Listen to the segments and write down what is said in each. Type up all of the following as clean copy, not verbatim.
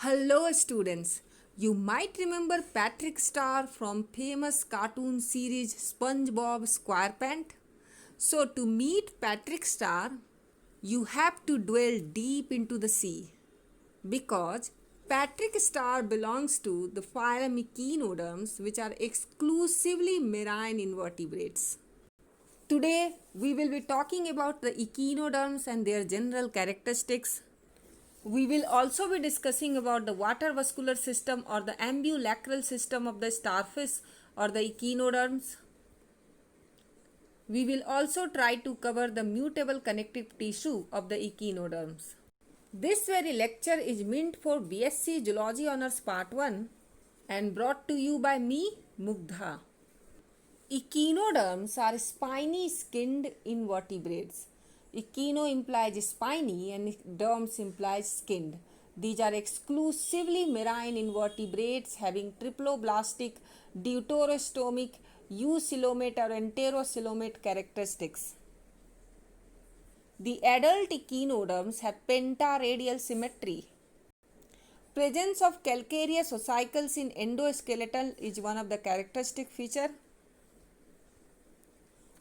Hello students. You might remember Patrick Star from famous cartoon series SpongeBob SquarePants. So to meet Patrick Star, you have to dwell deep into the sea because Patrick Star belongs to the phylum Echinoderms, which are exclusively marine invertebrates. Today we will be talking about the echinoderms and their general characteristics. We will also be discussing about the water vascular system or the ambulacral system of the starfish or the echinoderms. We will also try to cover the mutable connective tissue of the echinoderms. This very lecture is meant for BSc Zoology Honours Part 1 and brought to you by me, Mugdha. Echinoderms are spiny skinned invertebrates. Echino implies spiny and derms implies skinned. These are exclusively marine invertebrates having triploblastic, deuterostomic, eucoelomate or enterocoelomate characteristics. The adult echinoderms have pentaradial symmetry. Presence of calcareous ossicles in endoskeleton is one of the characteristic feature.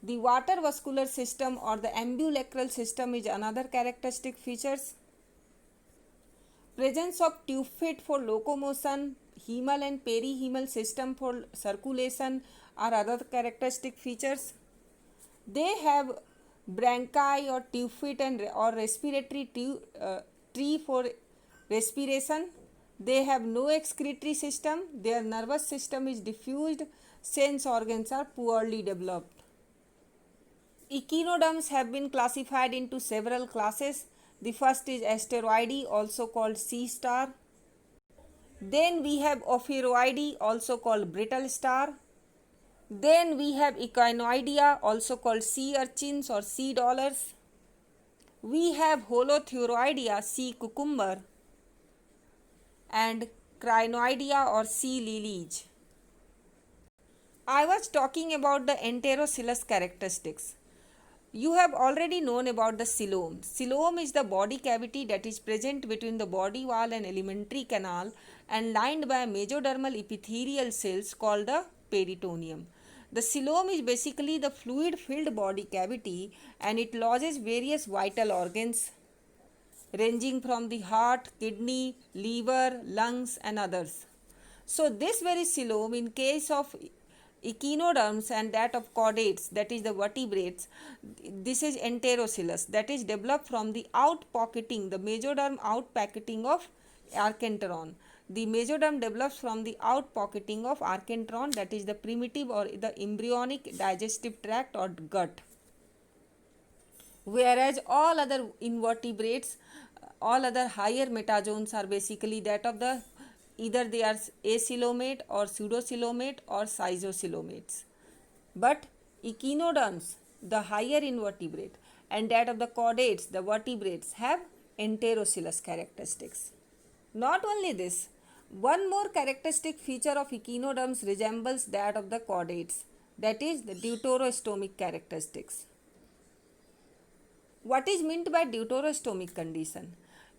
The water vascular system or the ambulacral system is another characteristic features. Presence of tube feet for locomotion, hemal and perihemal system for circulation are other characteristic features. They have branchi or tube feet or respiratory tree for respiration. They have no excretory system. Their nervous system is diffused. Sense organs are poorly developed. Echinoderms have been classified into several classes. The first is Asteroideae, also called sea star. Then we have Ophiroideae, also called brittle star. Then we have Echinoidea, also called sea urchins or sea dollars. We have Holothuriidea, sea cucumber, and Crinoidea or sea lilies. I was talking about the enterocoelous characteristics. You have already known about the coelom. Coelom is the body cavity that is present between the body wall and alimentary canal and lined by mesodermal epithelial cells called the peritoneum. The coelom is basically the fluid-filled body cavity and it lodges various vital organs ranging from the heart, kidney, liver, lungs and others. So this very coelom in case of echinoderms and that of chordates, that is the vertebrates, this is enterocoelous, that is developed from the outpocketing, the mesoderm outpocketing of archenteron. The mesoderm develops from the outpocketing of archenteron, that is the primitive or the embryonic digestive tract or gut. Whereas all other invertebrates, all other higher metazoans are basically that of the either they are acoelomate or pseudocoelomate or schizocoelomates. But echinoderms, the higher invertebrate, and that of the chordates, the vertebrates, have enterocoelous characteristics. Not only this, one more characteristic feature of echinoderms resembles that of the chordates, that is the deuterostomic characteristics. What is meant by deuterostomic condition?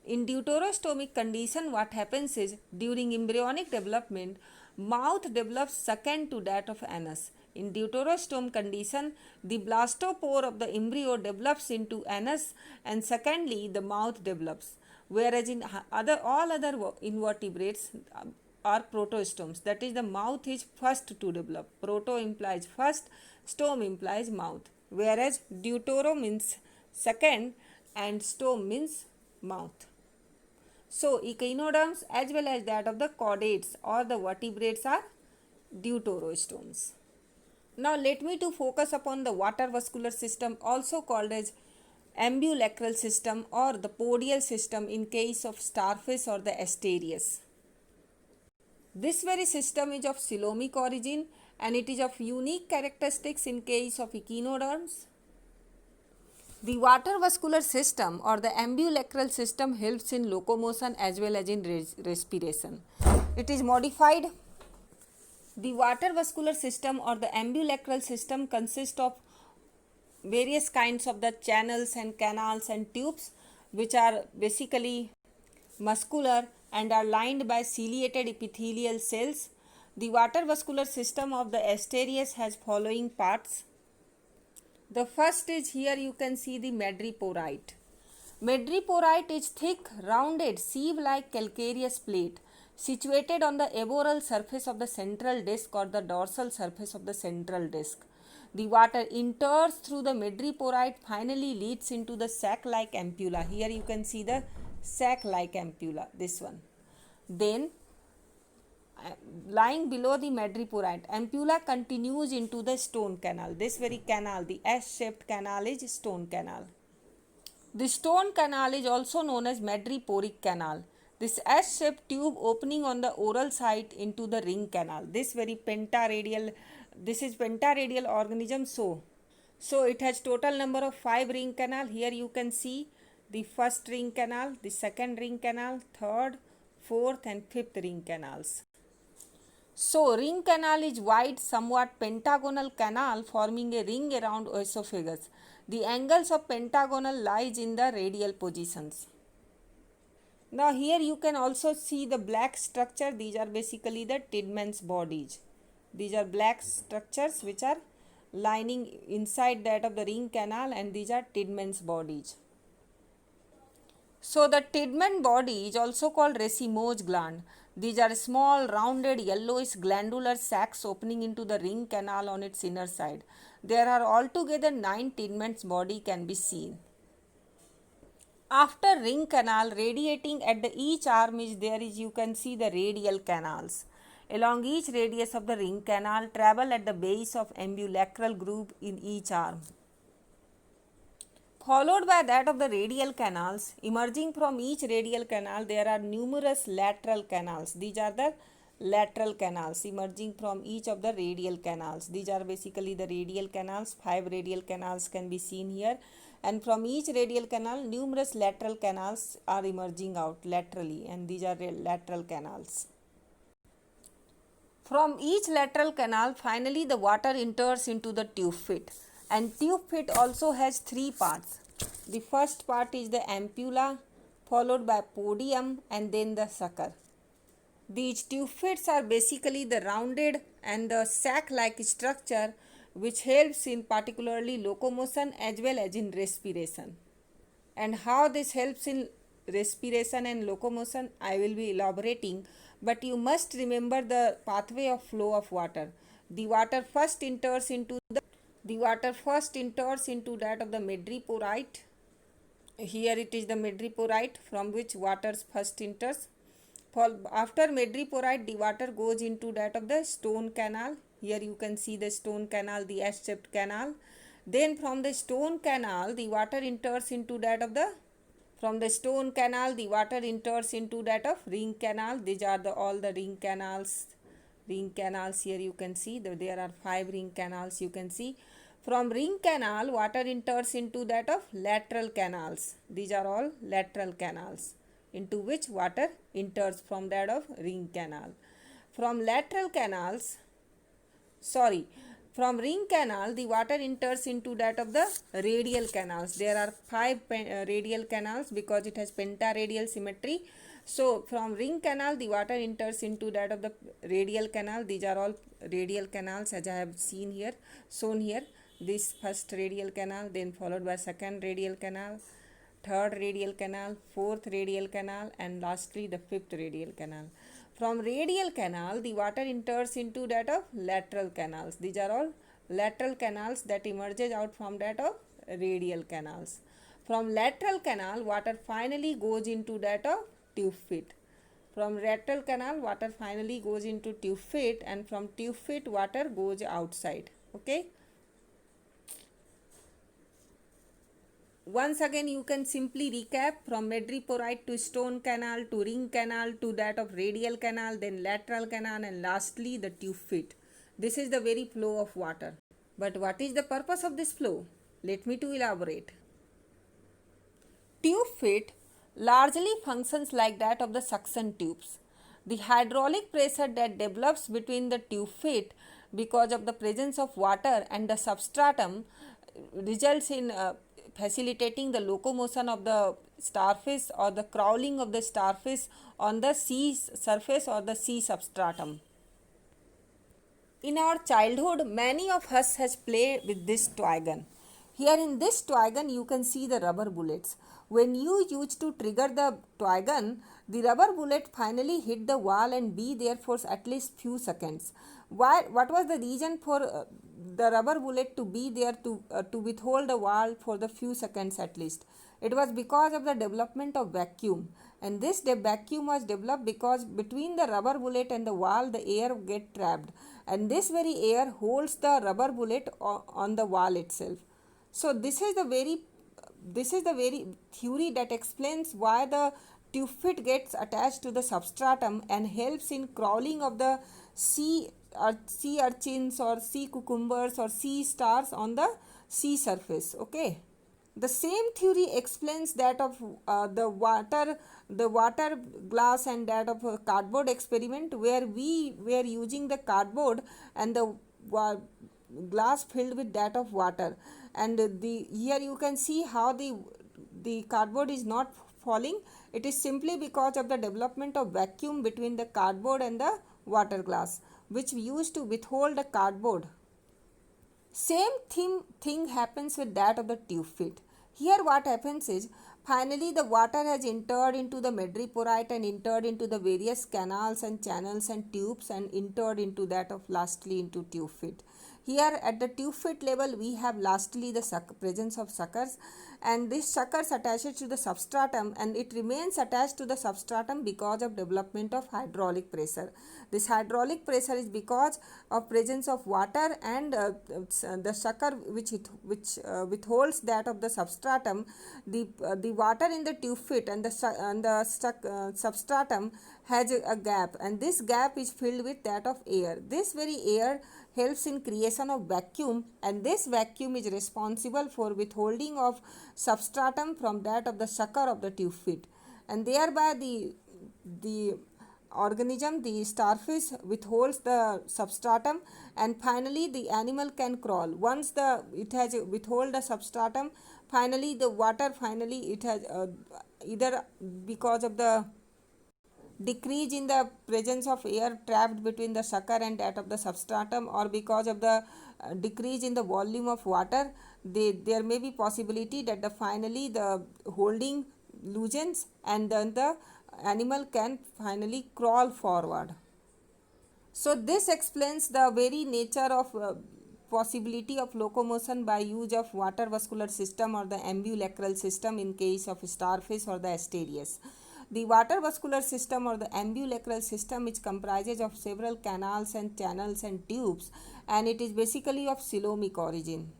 In deuterostomic condition, what happens is during embryonic development, mouth develops second to that of anus. In deuterostome condition, the blastopore of the embryo develops into anus and secondly the mouth develops. Whereas in all other invertebrates are protostomes, that is the mouth is first to develop. Proto implies first, stome implies mouth. Whereas deutero means second and stome means mouth. So echinoderms as well as that of the chordates or the vertebrates are deuterostomes. Now let me to focus upon the water vascular system, also called as ambulacral system or the podial system in case of starfish or the asterias. This very system is of coelomic origin and it is of unique characteristics in case of echinoderms. The water vascular system or the ambulacral system helps in locomotion as well as in respiration. It is modified. The water vascular system or the ambulacral system consists of various kinds of the channels and canals and tubes which are basically muscular, and are lined by ciliated epithelial cells. The water vascular system of the Asterias has following parts. The first is, here you can see the madreporite. Madreporite is thick, rounded, sieve-like calcareous plate situated on the aboral surface of the central disc or the dorsal surface of the central disc. The water enters through the madreporite, finally leads into the sac-like ampulla. Here you can see the sac-like ampulla, this one. Then lying below the madreporite, ampulla continues into the stone canal. This very canal, the S-shaped canal, is stone canal. The stone canal is also known as madreporic canal. This S-shaped tube opening on the oral site into the ring canal. This very pentaradial, this is pentaradial organism. So it has total number of 5 ring canal. Here you can see the first ring canal, the second ring canal, third, fourth and fifth ring canals. So ring canal is wide, somewhat pentagonal canal forming a ring around esophagus. The angles of pentagonal lies in the radial positions. Now here you can also see the black structure. These are basically the Tidman's bodies. These are black structures which are lining inside that of the ring canal, and these are Tidman's bodies. So the Tidman body is also called racemose gland. These are small, rounded, yellowish glandular sacs opening into the ring canal on its inner side. There are altogether 9 Tidman's body can be seen. After ring canal, radiating at the each arm is there is, you can see the radial canals. Along each radius of the ring canal, travel at the base of ambulacral groove in each arm. Followed by that of the radial canals. Emerging from each radial canal, there are numerous lateral canals. These are the lateral canals emerging from each of the radial canals. These are basically the radial canals. 5 radial canals can be seen here, and from each radial canal, numerous lateral canals are emerging out laterally, and these are lateral canals. From each lateral canal, finally the water enters into the tube fit, and tube fit also has 3 parts. The first part is the ampulla, followed by podium, and then the sucker. These tube fits are basically the rounded and the sac-like structure which helps in particularly locomotion as well as in respiration. And how this helps in respiration and locomotion I will be elaborating, but you must remember the pathway of flow of water. The water first enters into that of the madreporite. Here it is the madreporite from which water first enters. After madreporite, the water goes into that of the stone canal. Here you can see the stone canal, the S-shaped canal. Then from the stone canal, the water enters into that of the ring canal. These are all the ring canals. Here you can see there are 5 ring canals you can see. From ring canal, water enters into that of lateral canals. These are all lateral canals into which water enters from that of ring canal. From ring canal, the water enters into that of the radial canals. There are 5 radial canals because it has pentaradial symmetry. So from ring canal, the water enters into that of the radial canal. These are all radial canals as I have shown here. This first radial canal, then followed by second radial canal, third radial canal, fourth radial canal, and lastly the fifth radial canal. From radial canal, the water enters into that of lateral canals. These are all lateral canals that emerges out from that of radial canals. From lateral canal, water finally goes into that of tube fit. From lateral canal, water finally goes into tube fit, and from tube fit, water goes outside. Okay. Once again, you can simply recap from madreporite to stone canal to ring canal to that of radial canal, then lateral canal, and lastly the tube fit. This is the very flow of water. But what is the purpose of this flow? Let me to elaborate. Tube fit largely functions like that of the suction tubes. The hydraulic pressure that develops between the tube fit because of the presence of water and the substratum results in facilitating the locomotion of the starfish or the crawling of the starfish on the sea surface or the sea substratum. In our childhood, many of us has played with this toy gun. Here in this toy gun, you can see the rubber bullets. When you used to trigger the toy gun, the rubber bullet finally hit the wall and be there for at least few seconds. Why? What was the reason for the rubber bullet to be there to withhold the wall for the few seconds at least? It was because of the development of vacuum, and this vacuum was developed because between the rubber bullet and the wall the air get trapped, and this very air holds the rubber bullet on the wall itself. So this is the very theory that explains why the tufit gets attached to the substratum and helps in crawling of the sea urchins or sea cucumbers or sea stars on the sea surface. Okay. The same theory explains that of the water glass and that of a cardboard experiment where we were using the cardboard and the glass filled with that of water, and the here you can see how the cardboard is not falling. It is simply because of the development of vacuum between the cardboard and the water glass, which we used to withhold the cardboard. Same thing happens with that of the tufit. Here what happens is finally the water has entered into the madreporite and entered into the various canals and channels and tubes and entered into that of lastly into tufit. Here at the tufit level we have lastly the presence of suckers, and this suckers attaches to the substratum and it remains attached to the substratum because of development of hydraulic pressure. This hydraulic pressure is because of presence of water and the sucker which withholds that of the substratum. The water in the tufit and the substratum has a gap, and this gap is filled with that of air. This very air helps in creation of vacuum, and this vacuum is responsible for withholding of substratum from that of the sucker of the tufit, and thereby the organism, the starfish, withholds the substratum, and finally the animal can crawl. Once it has withhold the substratum, finally the water finally it has either because of the decrease in the presence of air trapped between the sucker and that of the substratum, or because of the decrease in the volume of water, there may be possibility that finally the holding loosens and then the animal can finally crawl forward. So this explains the very nature of possibility of locomotion by use of water vascular system or the ambulacral system in case of starfish or the asterias. The water vascular system or the ambulacral system, which comprises of several canals and channels and tubes, and it is basically of coelomic origin.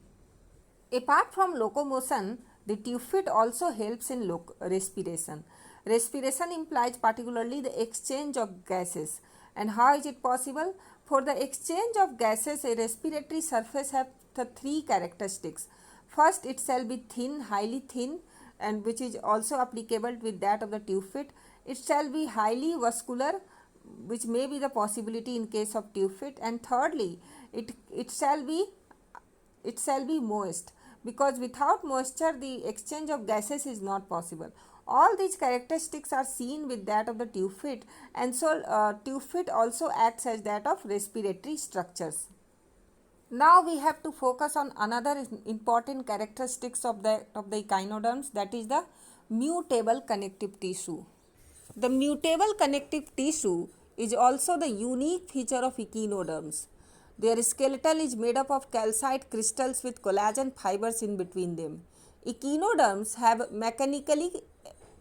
Apart from locomotion, the tufit also helps in respiration. Respiration implies particularly the exchange of gases. And how is it possible? For the exchange of gases, a respiratory surface has the three characteristics. First, it shall be thin, highly thin, and which is also applicable with that of the tufit. It shall be highly vascular, which may be the possibility in case of tufit. And thirdly, it shall be moist, because without moisture the exchange of gases is not possible. All these characteristics are seen with that of the tufit, and so tufit also acts as that of respiratory structures. Now we have to focus on another important characteristics of the echinoderms, that is the mutable connective tissue. The mutable connective tissue is also the unique feature of echinoderms. Their skeleton is made up of calcite crystals with collagen fibers in between them. Echinoderms have mechanically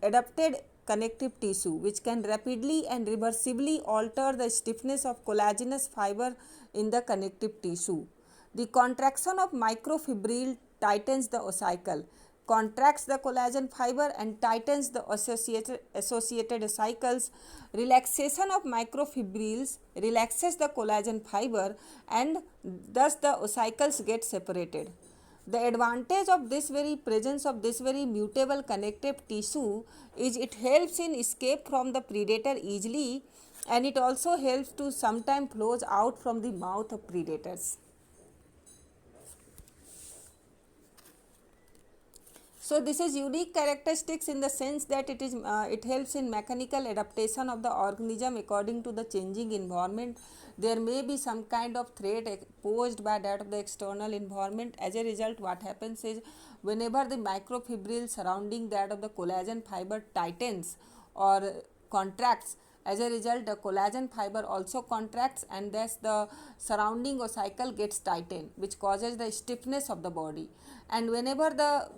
adapted connective tissue which can rapidly and reversibly alter the stiffness of collagenous fiber in the connective tissue. The contraction of microfibril tightens the ossicle, contracts the collagen fiber and tightens the associated ossicles. Relaxation of microfibrils relaxes the collagen fiber, and thus the ossicles get separated. The advantage of this very presence of this very mutable connective tissue is it helps in escape from the predator easily, and it also helps to sometimes flows out from the mouth of predators. So this is unique characteristics in the sense that it helps in mechanical adaptation of the organism according to the changing environment. There may be some kind of threat posed by that of the external environment. As a result, what happens is whenever the microfibril surrounding that of the collagen fiber tightens or contracts, as a result the collagen fiber also contracts, and thus the surrounding ossicle gets tightened, which causes the stiffness of the body. And whenever the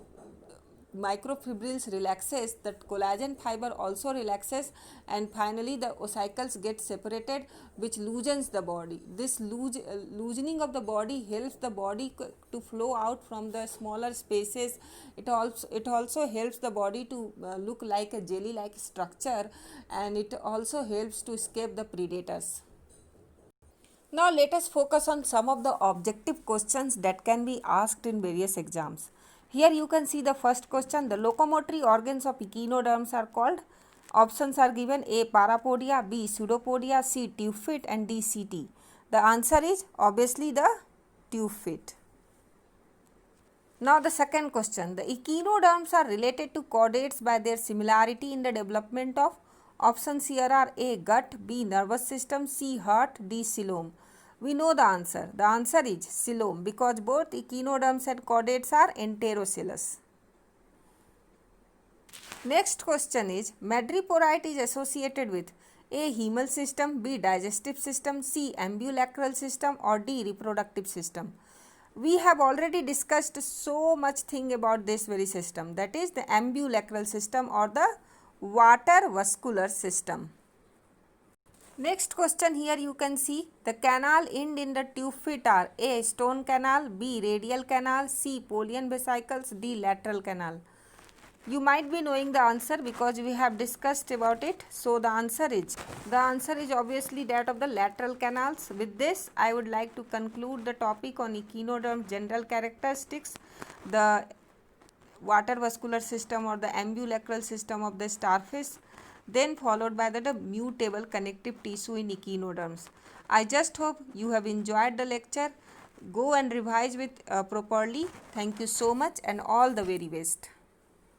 microfibrils relaxes, the collagen fiber also relaxes, and finally the ossicles get separated, which loosens the body. This loosening of the body helps the body to flow out from the smaller spaces. It also helps the body to look like a jelly like structure, and it also helps to escape the predators. Now let us focus on some of the objective questions that can be asked in various exams. Here you can see the first question. The locomotory organs of echinoderms are called. Options are given: A. Parapodia, B. Pseudopodia, C. Tube feet, and D. CT. The answer is obviously the tube feet. Now the second question. The echinoderms are related to chordates by their similarity in the development of. Options here are: A. Gut, B. Nervous system, C. Heart, D. Coelom. We know the answer. The answer is coelom, because both echinoderms and chordates are enterocoelous. Next question is: madreporite is associated with A. Hemal system, B. digestive system, C. ambulacral system, or D. reproductive system. We have already discussed so much thing about this very system, that is the ambulacral system or the water vascular system. Next question, here you can see the canal end in the tube feet are: A. stone canal, B. radial canal, C. Polian vesicles, D. lateral canal. You might be knowing the answer because we have discussed about it. So the answer is obviously that of the lateral canals. With this, I would like to conclude the topic on echinoderm general characteristics, the water vascular system or the ambulacral system of the starfish, then followed by the mutable connective tissue in echinoderms. I just hope you have enjoyed the lecture. Go and revise with properly. Thank you so much and all the very best.